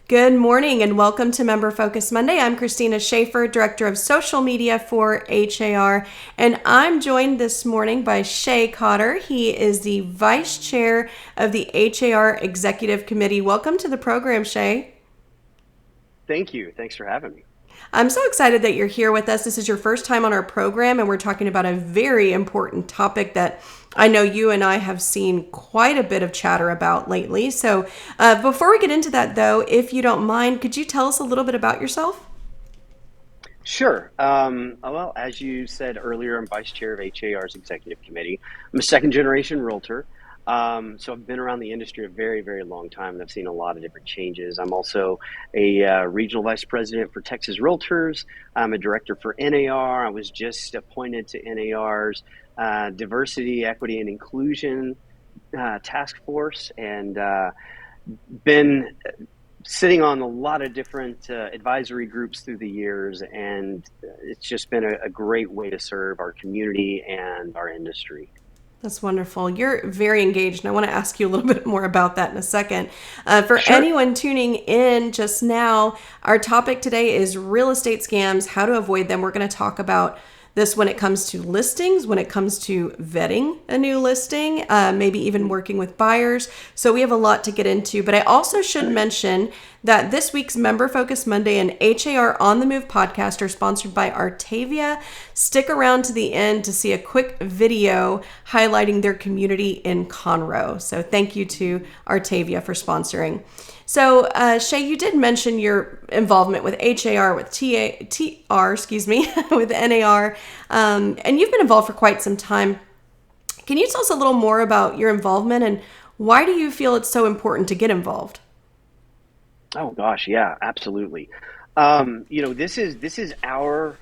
Good morning and welcome to Member Focus Monday. I'm Christina Schaefer, Director of Social Media for HAR, and I'm joined this morning by Shae Cottar. He is the Vice Chair of the HAR Executive Committee. Welcome to the program, Shae. Thank you. Thanks for having me. I'm so excited that you're here with us. This is your first time on our program, and we're talking about a very important topic that I know you and I have seen quite a bit of chatter about lately. So, before we get into that, though, if you don't mind, could you tell us a little bit about yourself? Sure. Well, as you said earlier, I'm vice chair of HAR's executive committee. I'm a second generation realtor. So I've been around the industry a very, very long time, and I've seen a lot of different changes. I'm also a regional vice president for Texas Realtors. I'm a director for NAR. I was just appointed to NAR's Diversity, Equity, and Inclusion task force, and been sitting on a lot of different advisory groups through the years, and it's just been a great way to serve our community and our industry. That's wonderful. You're very engaged, and I want to ask you a little bit more about that in a second. For Sure. anyone tuning in just now, our topic today is real estate scams, how to avoid them. We're going to talk about this when it comes to listings, when it comes to vetting a new listing, maybe even working with buyers. So we have a lot to get into. But I also should mention that this week's Member Focus Monday and HAR On the Move podcast are sponsored by Artavia. Stick around to the end to see a quick video highlighting their community in Conroe. So thank you to Artavia for sponsoring. So, Shae, you did mention your involvement with HAR, with TR, with NAR, and you've been involved for quite some time. Can you tell us a little more about your involvement and why do you feel it's so important to get involved? Oh gosh, yeah, absolutely. This is our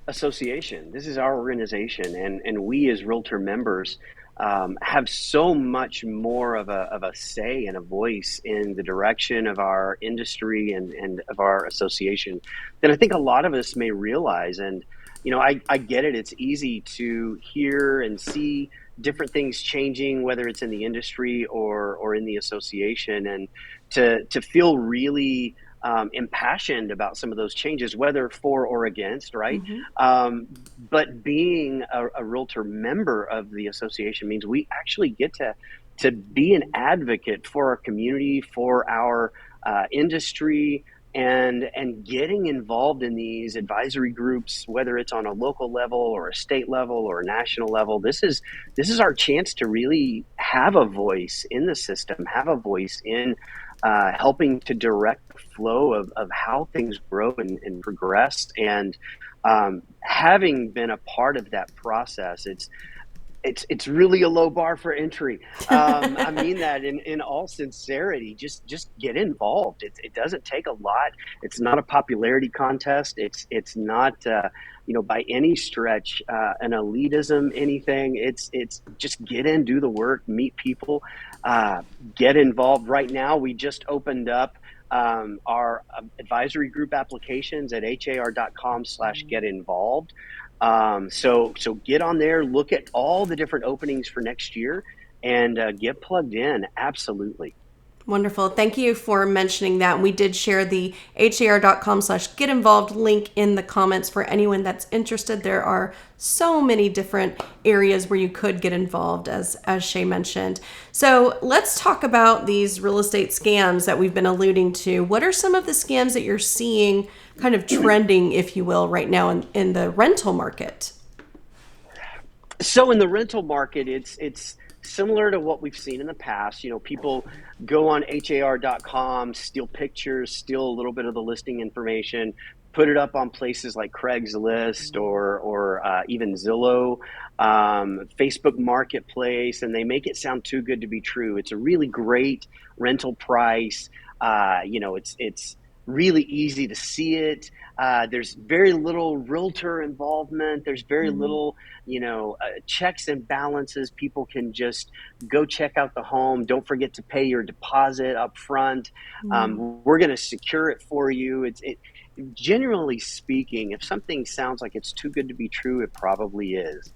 association. This is our organization, and we as realtor members have so much more of a say and a voice in the direction of our industry and of our association than I think a lot of us may realize. And I get it. It's easy to hear and see different things changing, whether it's in the industry or in the association, and to feel really impassioned about some of those changes, whether for or against, right? Mm-hmm. But being a realtor member of the association means we actually get to be an advocate for our community, for our industry, and getting involved in these advisory groups, whether it's on a local level or a state level or a national level. This is our chance to really have a voice in the system, have a voice in helping to direct the flow of how things grow and progress. And having been a part of that process, it's really a low bar for entry. I mean that in all sincerity. Just get involved. It doesn't take a lot. It's not a popularity contest. It's not by any stretch an elitism anything. It's just get in, do the work, meet people, get involved. Right now, we just opened up our advisory group applications at har.com/get involved. So get on there, look at all the different openings for next year, and get plugged in. Absolutely. Wonderful. Thank you for mentioning that. We did share the har.com/get involved link in the comments for anyone that's interested. There are so many different areas where you could get involved, as Shae mentioned. So let's talk about these real estate scams that we've been alluding to. What are some of the scams that you're seeing kind of trending, if you will, right now in the rental market? So in the rental market, it's similar to what we've seen in the past. People go on har.com, steal pictures, steal a little bit of the listing information, put it up on places like Craigslist or even Zillow, Facebook Marketplace, and they make it sound too good to be true. It's a really great rental price. It's really easy to see it. There's very little realtor involvement. There's very Mhm. little, checks and balances. People can just go check out the home. Don't forget to pay your deposit up front. Mhm. We're going to secure it for you. Generally speaking, if something sounds like it's too good to be true, it probably is.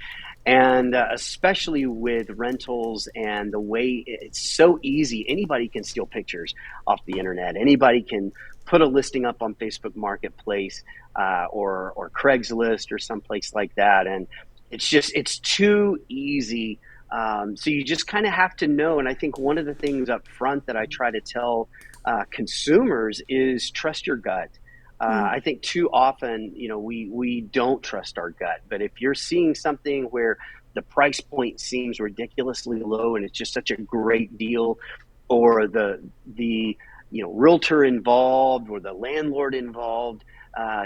And especially with rentals and the way it's so easy, anybody can steal pictures off the internet. Anybody can put a listing up on Facebook Marketplace or Craigslist or someplace like that, and it's too easy. So you just kind of have to know. And I think one of the things up front that I try to tell consumers is trust your gut. I think too often, we don't trust our gut. But if you're seeing something where the price point seems ridiculously low and it's just such a great deal, or the realtor involved or the landlord involved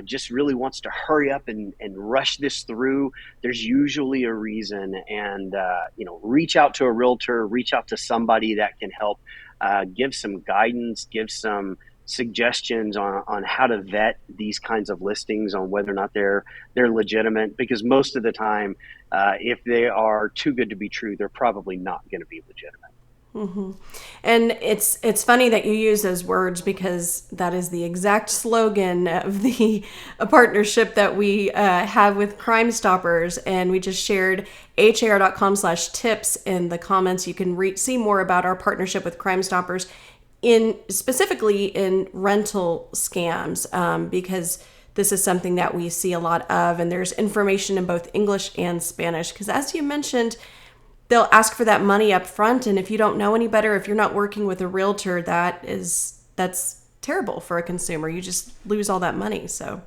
just really wants to hurry up and rush this through, there's usually a reason. And reach out to a realtor, reach out to somebody that can help give some guidance, give some suggestions on how to vet these kinds of listings, on whether or not they're legitimate, because most of the time, if they are too good to be true, they're probably not going to be legitimate. And it's funny that you use those words, because that is the exact slogan of the a partnership that we have with Crime Stoppers. And we just shared har.com/tips in the comments. You can see more about our partnership with Crime Stoppers, in specifically in rental scams, because this is something that we see a lot of, and there's information in both English and Spanish. Because as you mentioned, they'll ask for that money up front, and if you don't know any better, if you're not working with a realtor, that's terrible for a consumer. You just lose all that money. So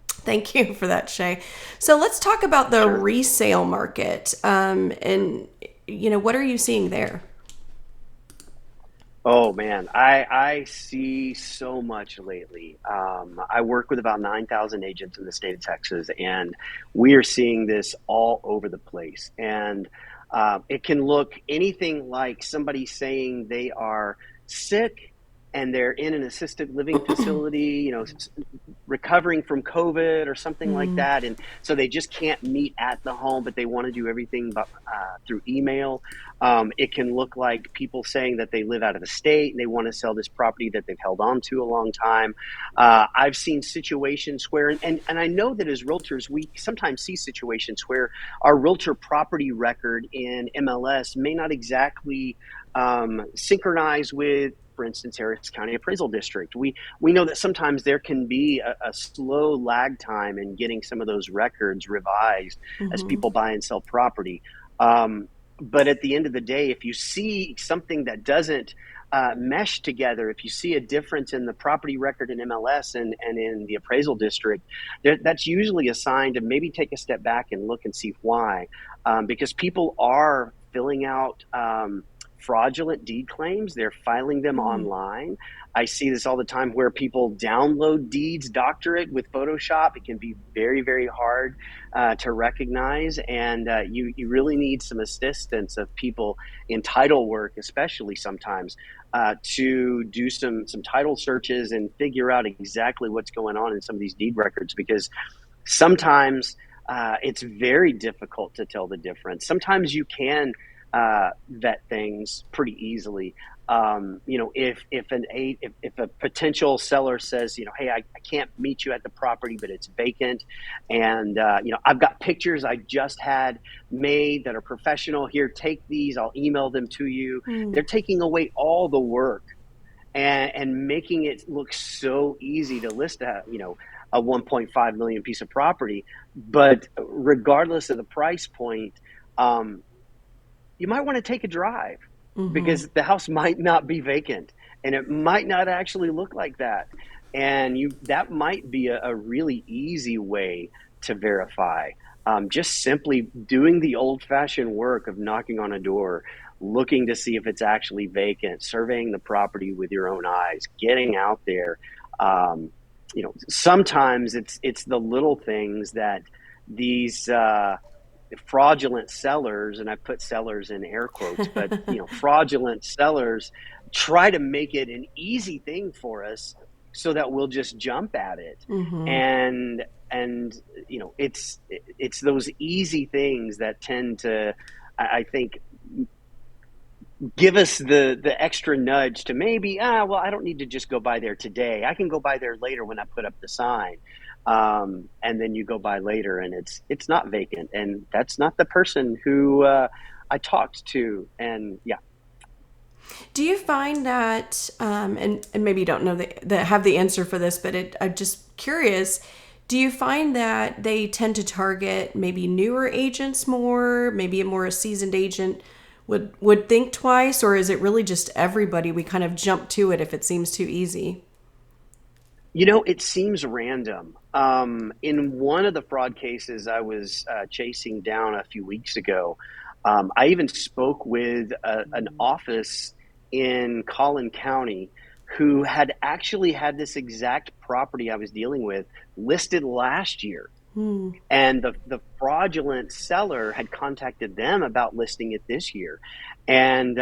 thank you for that, Shae. So let's talk about the Sure. resale market, and what are you seeing there? Oh man, I see so much lately. I work with about 9,000 agents in the state of Texas, and we are seeing this all over the place. And it can look anything like somebody saying they are sick and they're in an assisted living facility, recovering from COVID or something like Mm-hmm. that. And so they just can't meet at the home, but they want to do everything through email. It can look like people saying that they live out of the state and they want to sell this property that they've held on to a long time. I've seen situations where, and I know that as realtors, we sometimes see situations where our realtor property record in MLS may not exactly synchronize with, for instance, Harris County Appraisal District. We know that sometimes there can be a slow lag time in getting some of those records revised as Mm-hmm. people buy and sell property. Um, but at the end of the day, if you see something that doesn't mesh together, if you see a difference in the property record in MLS and in the appraisal district, that's usually a sign to maybe take a step back and look and see why. Because people are filling out fraudulent deed claims, they're filing them online. I see this all the time where people download deeds, doctor it with Photoshop. It can be very, very hard to recognize, and you really need some assistance of people in title work, especially sometimes, to do some title searches and figure out exactly what's going on in some of these deed records, because sometimes it's very difficult to tell the difference. Sometimes you can vet things pretty easily. If a potential seller says, hey, I can't meet you at the property, but it's vacant, and I've got pictures I just had made that are professional. Here, take these. I'll email them to you. They're taking away all the work and making it look so easy to list a 1.5 million piece of property. But regardless of the price point, um, you might want to take a drive, Mm-hmm. because the house might not be vacant and it might not actually look like that. And that might be a really easy way to verify. Just simply doing the old fashioned work of knocking on a door, looking to see if it's actually vacant, surveying the property with your own eyes, getting out there. Sometimes it's the little things that these fraudulent sellers, and I put sellers in air quotes, but fraudulent sellers try to make it an easy thing for us so that we'll just jump at it. Mm-hmm. And it's those easy things that tend to, I think, give us the extra nudge to maybe, well, I don't need to just go by there today. I can go by there later when I put up the sign. And then you go by later and it's not vacant, and that's not the person who I talked to. And yeah. Do you find that, and maybe you don't know have the answer for this, but I'm just curious. Do you find that they tend to target maybe newer agents more, maybe a more seasoned agent would think twice, or is it really just everybody? We kind of jump to it if it seems too easy. It seems random. In one of the fraud cases I was chasing down a few weeks ago, I even spoke with an office in Collin County who had actually had this exact property I was dealing with listed last year. Hmm. And the fraudulent seller had contacted them about listing it this year. And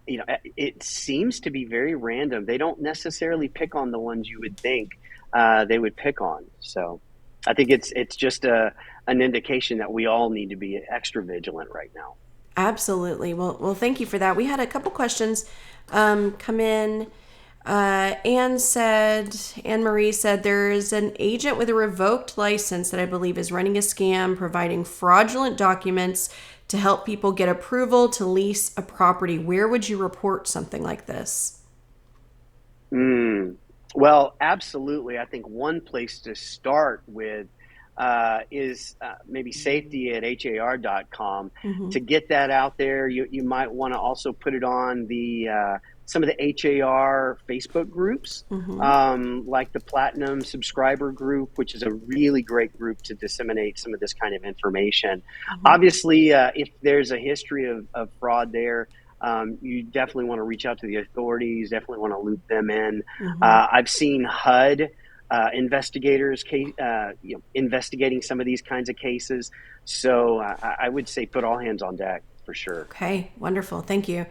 it seems to be very random. They don't necessarily pick on the ones you would think they would pick on. So I think it's just an indication that we all need to be extra vigilant right now. Absolutely. Well, thank you for that. We had a couple questions come in. Anne Marie said there is an agent with a revoked license that I believe is running a scam, providing fraudulent documents to help people get approval to lease a property. Where would you report something like this? Mm. Well, absolutely. I think one place to start with is maybe safety at har.com. Mm-hmm. To get that out there, you might want to also put it on the some of the HAR Facebook groups, Mm-hmm. like the Platinum Subscriber Group, which is a really great group to disseminate some of this kind of information. Mm-hmm. Obviously, if there's a history of fraud there, you definitely want to reach out to the authorities, definitely want to loop them in. Mm-hmm. I've seen HUD investigators investigating some of these kinds of cases. So I would say put all hands on deck for sure. Okay, wonderful. Thank you.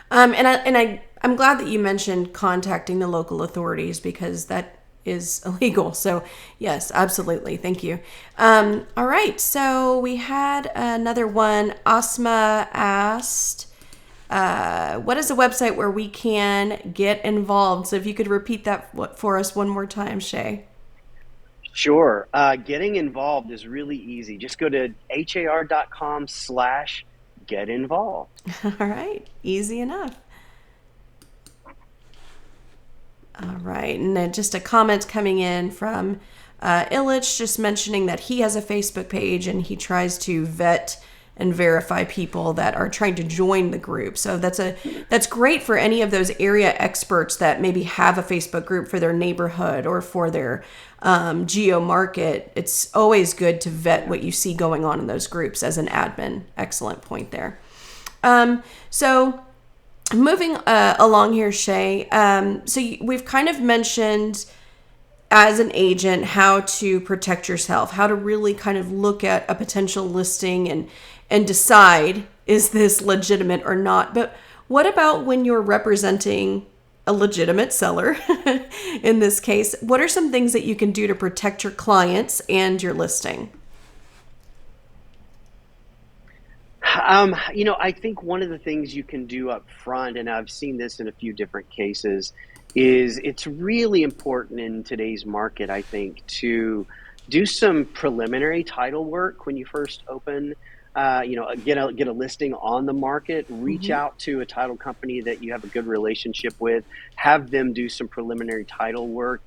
I'm glad that you mentioned contacting the local authorities because that is illegal. So yes, absolutely. Thank you. All right. So we had another one. Asma asked, "What is a website where we can get involved?" So if you could repeat that for us one more time, Shae. Sure. Getting involved is really easy. Just go to har.com/get involved. All right. Easy enough. All right. And then just a comment coming in from Illich just mentioning that he has a Facebook page and he tries to vet and verify people that are trying to join the group. So that's great for any of those area experts that maybe have a Facebook group for their neighborhood or for their geo market. It's always good to vet what you see going on in those groups as an admin. Excellent point there. So moving along here, Shae. We've kind of mentioned as an agent how to protect yourself, how to really kind of look at a potential listing and decide is this legitimate or not. But what about when you're representing a legitimate seller? In this case, what are some things that you can do to protect your clients and your listing? I think one of the things you can do up front, and I've seen this in a few different cases, is it's really important in today's market, I think, to do some preliminary title work when you first open. Get a listing on the market. Reach Mm-hmm. out to a title company that you have a good relationship with. Have them do some preliminary title work,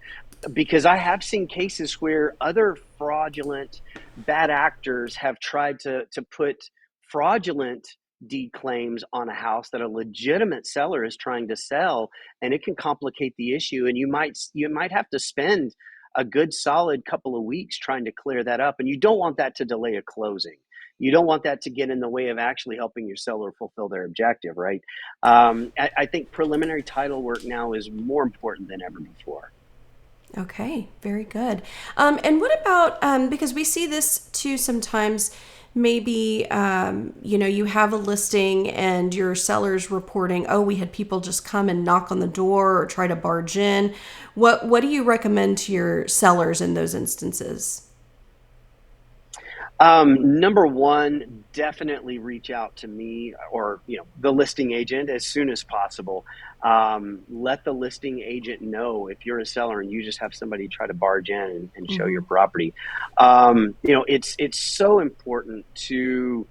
because I have seen cases where other fraudulent bad actors have tried to put fraudulent deed claims on a house that a legitimate seller is trying to sell, and it can complicate the issue. And you might have to spend a good solid couple of weeks trying to clear that up, and you don't want that to delay a closing. You don't want that to get in the way of actually helping your seller fulfill their objective, right? I think preliminary title work now is more important than ever before. Okay, very good. And what about because we see this too sometimes? Maybe you have a listing and your seller's reporting, oh, we had people just come and knock on the door or try to barge in. What do you recommend to your sellers in those instances? Number one, definitely reach out to me or the listing agent as soon as possible. Let the listing agent know if you're a seller and you just have somebody try to barge in and show your Mm-hmm. property. It's so important to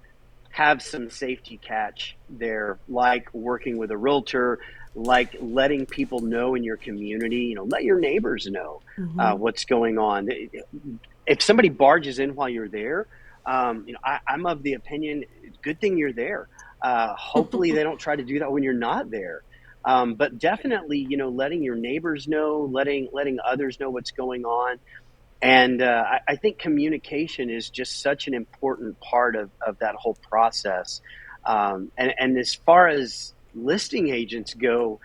have some safety catch there, like working with a realtor, like letting people know in your community. Let your neighbors know Mm-hmm. what's going on. If somebody barges in while you're there, I'm of the opinion, good thing you're there. Hopefully they don't try to do that when you're not there. But definitely, letting your neighbors know, letting others know what's going on. And I think communication is just such an important part of that whole process. And as far as listing agents go,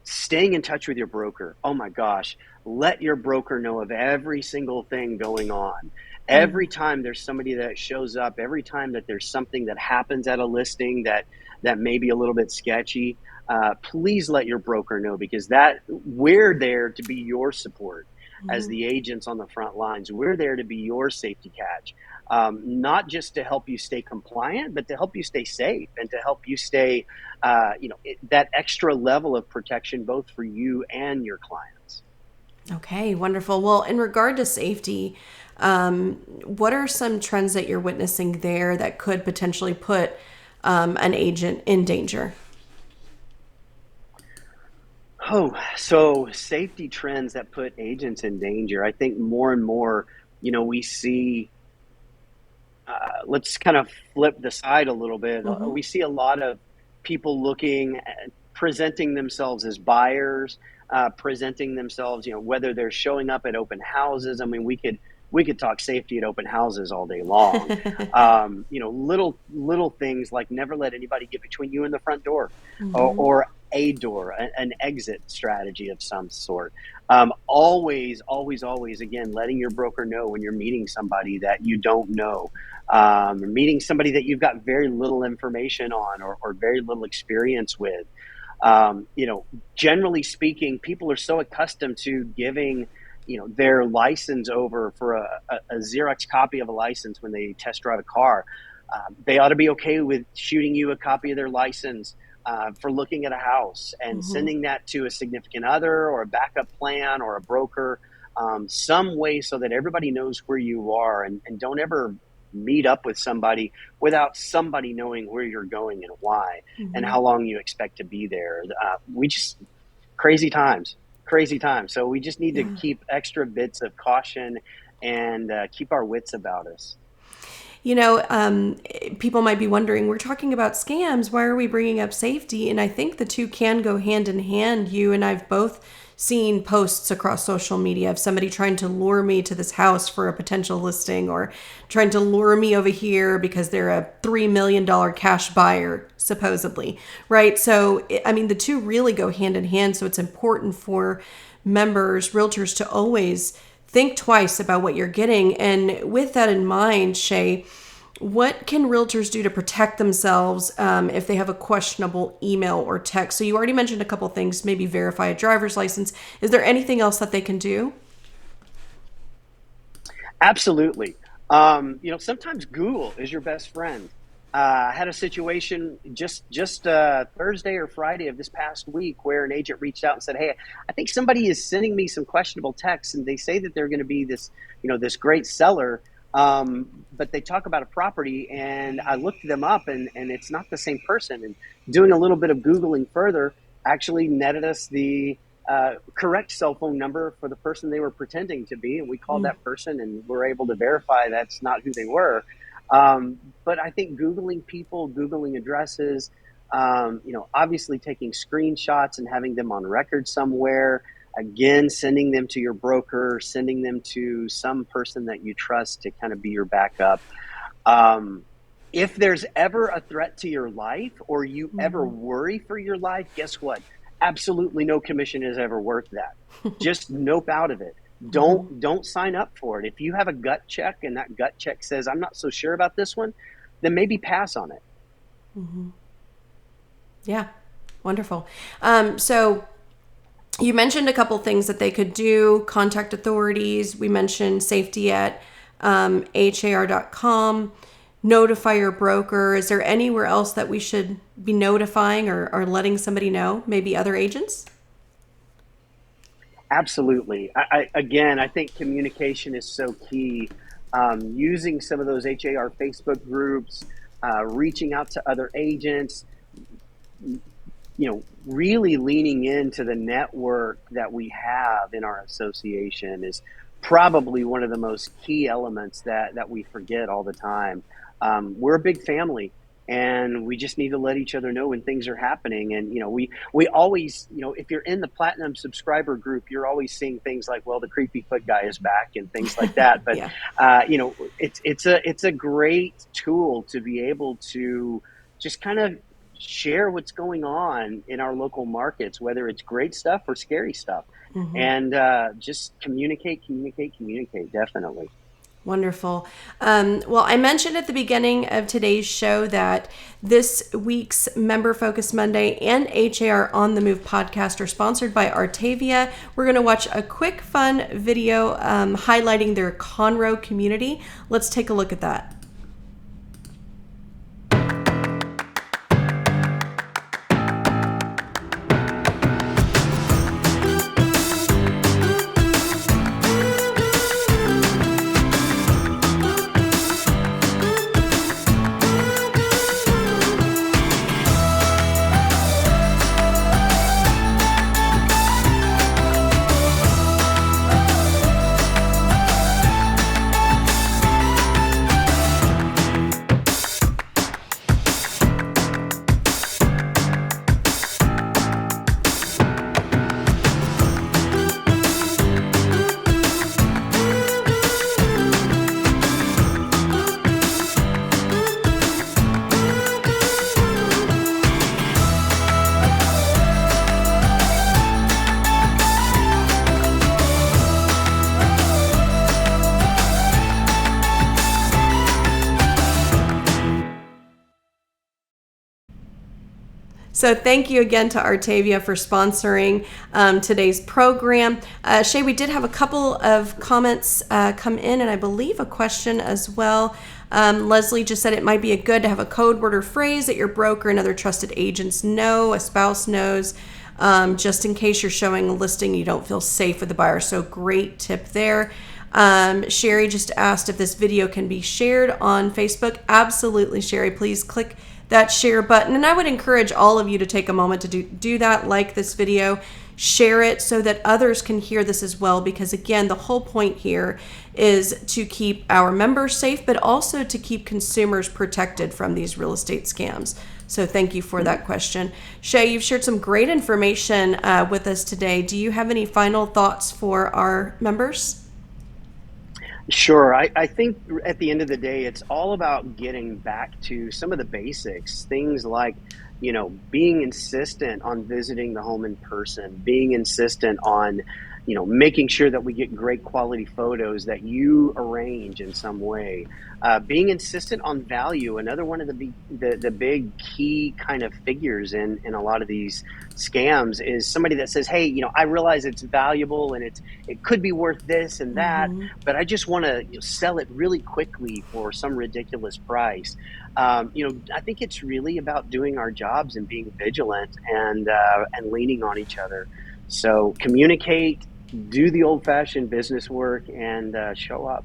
staying in touch with your broker. Oh my gosh, let your broker know of every single thing going on. Mm-hmm. Every time there's somebody that shows up, every time that there's something that happens at a listing that may be a little bit sketchy, please let your broker know, because that we're there to be your support as Mm-hmm. the agents on the front lines. We're there to be your safety catch, not just to help you stay compliant, but to help you stay safe and to help you stay that extra level of protection both for you and your clients. Okay, wonderful. Well, in regard to safety, what are some trends that you're witnessing there that could potentially put an agent in danger? Oh, so safety trends that put agents in danger. I think more and more, we see, let's kind of flip the side a little bit. Mm-hmm. We see a lot of people looking at presenting themselves as buyers, presenting themselves, whether they're showing up at open houses. I mean, we could talk safety at open houses all day long. Little things like never let anybody get between you and the front door, Mm-hmm. or a door, an exit strategy of some sort. Always, always, always, again, letting your broker know when you're meeting somebody that you don't know, meeting somebody that you've got very little information on, or very little experience with. Um, you know, Generally speaking, people are so accustomed to giving, their license over for a Xerox copy of a license when they test drive a car. They ought to be okay with shooting you a copy of their license for looking at a house and Mm-hmm. sending that to a significant other or a backup plan or a broker, some way so that everybody knows where you are, and don't ever meet up with somebody without somebody knowing where you're going and why and Mm-hmm. how long you expect to be there. We just crazy times, crazy times. So we just need to Yeah. keep extra bits of caution and keep our wits about us. People might be wondering, we're talking about scams. Why are we bringing up safety? And I think the two can go hand in hand. You and I've both seen posts across social media of somebody trying to lure me to this house for a potential listing, or trying to lure me over here because they're a $3 million cash buyer, supposedly. Right. So, I mean, the two really go hand in hand. So it's important for members, realtors, to always think twice about what you're getting. And with that in mind, Shae, what can realtors do to protect themselves if they have a questionable email or text? So you already mentioned a couple things, maybe verify a driver's license. Is there anything else that they can do? Absolutely. Sometimes Google is your best friend. I had a situation just Thursday or Friday of this past week where an agent reached out and said, "Hey, I think somebody is sending me some questionable texts, and they say that they're going to be this great seller, but they talk about a property, and I looked them up, and it's not the same person." And doing a little bit of Googling further actually netted us the correct cell phone number for the person they were pretending to be, and we called Mm, that person and were able to verify that's not who they were. But I think Googling people, Googling addresses, obviously taking screenshots and having them on record somewhere, again, sending them to your broker, sending them to some person that you trust to kind of be your backup. Um, if there's ever a threat to your life or you ever mhm, worry for your life, guess what? Absolutely no commission is ever worth that. Just nope out of it. mhm, Don't sign up for it. If you have a gut check and that gut check says I'm not so sure about this one, then maybe pass on it. mhm. Yeah, wonderful. So you mentioned a couple things that they could do, contact authorities. We mentioned safety at har.com, notify your broker. Is there anywhere else that we should be notifying or letting somebody know, maybe other agents? Absolutely. Again, I think communication is so key. Using some of those HAR Facebook groups, reaching out to other agents, really leaning into the network that we have in our association is probably one of the most key elements that we forget all the time. We're a big family, and we just need to let each other know when things are happening. And we always, if you're in the platinum subscriber group, you're always seeing things like, well, the creepy foot guy is back and things like that. But Yeah. it's a great tool to be able to just kind of share what's going on in our local markets, whether it's great stuff or scary stuff, and just communicate, definitely. Wonderful. Well, I mentioned at the beginning of today's show that this week's Member Focus Monday and HAR On the Move podcast are sponsored by Artavia. We're going to watch a quick, fun video highlighting their Conroe community. Let's take a look at that. So thank you again to Artavia for sponsoring today's program. Shae, we did have a couple of comments come in, and I believe a question as well. Leslie just said it might be good to have a code word or phrase that your broker and other trusted agents know, a spouse knows, just in case you're showing a listing you don't feel safe with the buyer. So great tip there. Sherry just asked if this video can be shared on Facebook. Absolutely, Sherry. Please click that share button. And I would encourage all of you to take a moment to do that, like this video, share it so that others can hear this as well. Because again, the whole point here is to keep our members safe, but also to keep consumers protected from these real estate scams. So thank you for that question. Shae, you've shared some great information with us today. Do you have any final thoughts for our members? Sure. I think at the end of the day, it's all about getting back to some of the basics, things like, being insistent on visiting the home in person, being insistent on, making sure that we get great quality photos that you arrange in some way, being insistent on value. Another one of the big key kind of figures in a lot of these scams is somebody that says, hey, I realize it's valuable and it could be worth this and that, but I just want to sell it really quickly for some ridiculous price. I think it's really about doing our jobs and being vigilant and leaning on each other. So communicate, do the old-fashioned business work, and show up.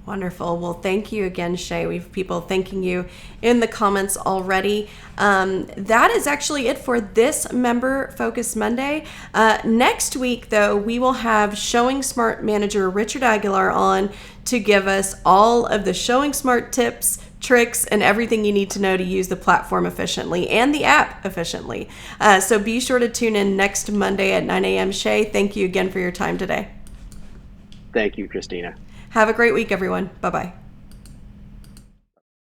Wonderful. Well, thank you again, Shae. We have people thanking you in the comments already. That is actually it for this Member Focus Monday. Next week, though, we will have Showing Smart manager Richard Aguilar on to give us all of the Showing Smart tips, tricks, and everything you need to know to use the platform efficiently and the app efficiently. So be sure to tune in next Monday at 9 a.m. Shae, thank you again for your time today. Thank you, Christina. Have a great week, everyone. Bye-bye.